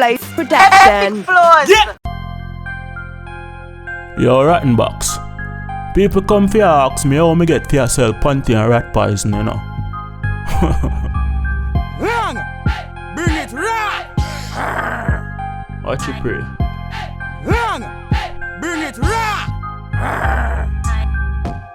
Epicflows production. Epicflows. Yeah. Yo, Rotten Box. People come for ask me how me get for sell panty and rat poison, you know. Wrong! Bring it right! What you pray? Wrong! Bring it right!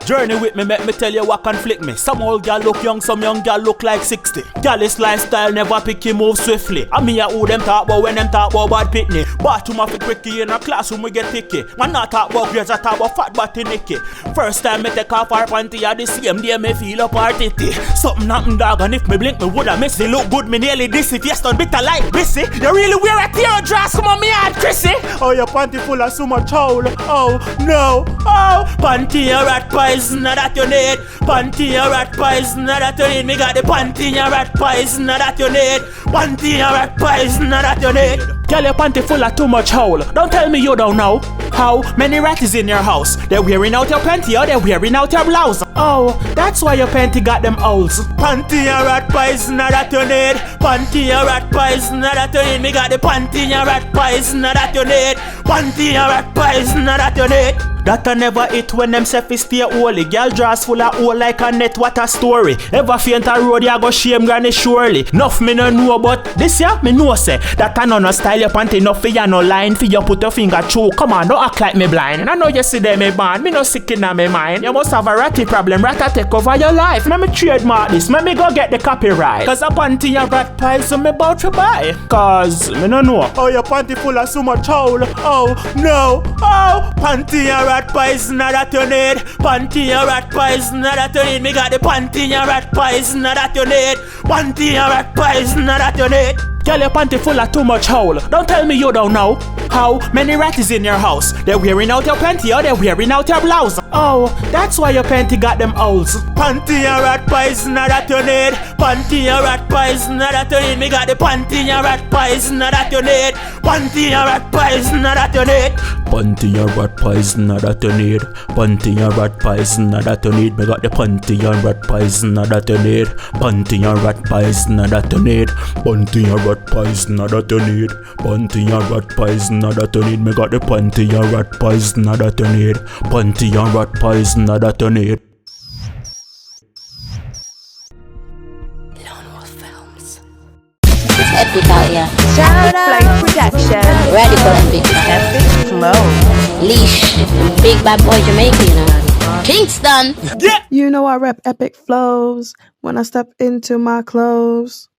Journey with me, make me tell you what conflict me. Some old gal look young, some young gal look like 60. Gallus lifestyle never pick you move swiftly. I mean who them talk about when them talk about bad pitney. Bathroom off it quickie in a classroom we get picky. Man not talk about grades, I talk about fat body nicky. First time me take off our panty at the same day me feel up our titty. Something happen dog and if me blink me woulda miss it. Look good me nearly this if yes done bitter like Bissy. You really wear a tear dress, come on me hard Chrissy. Oh your panty full of so much hole. Oh no, oh panty and rat poison that you need. Panty and rat poison that you need. Me got the panty and rat poison that you need. Panty and rat poison that you need. Girl, your panty full of too much hole. Don't tell me you don't know. How many rats is in your house? They're wearing out your panty or they're wearing out your blouse. Oh, that's why your panty got them holes. Panty and rat poison that you need. Panty and rat poison that you need. Me got the panty and rat poison that you need. Panty and rat poison that you need. That I never hit when them self is stay holy. Girl draws full of hole like a net, what a story. Ever faint a road, ya go shame granny surely. Nuff me no know, but this year me know say that I no style your panty enough for ya no line. For you put your finger through, come on, don't act like me blind. And I know you see them me band, me no sick in my mind. You must have a ratty problem, rat take over your life. Let me trademark this, let me go get the copyright. Cause a panty and rat pies so me bout to buy. Cause me no know. Oh your panty full of so much hole. Oh no, oh panty and rat poison that you need. Panty and rat poison that you need. Me got the panty and rat poison that you need. Panty and rat poison that you need. Girl, your panty full of too much hole. Don't tell me you don't know. How many rats is in your house? They're wearing out your panty or they're wearing out your blouse. Oh, that's why your panty got them holes. Panty and rat poison that you need. Panty and rat poison that you need. Me got the panty and rat poison that you need. Panty and rat poison that you need. Panty and rat poison that you need. Panty and rat poison that you need. Me got the panty and rat poison that you need. Panty and rat poison that you need. Panty and rat poison that you need. Panty and rat poison that you need. Me got the panty and rat poison that you need. Panty and rat poison that you need. It's Epicflows, yeah. Shout out production. Radekal and Big Bad. Epicflows. Leash. Big Bad Boy Jamaica, you know. Kingston. You know I rep Epicflows when I step into my clothes.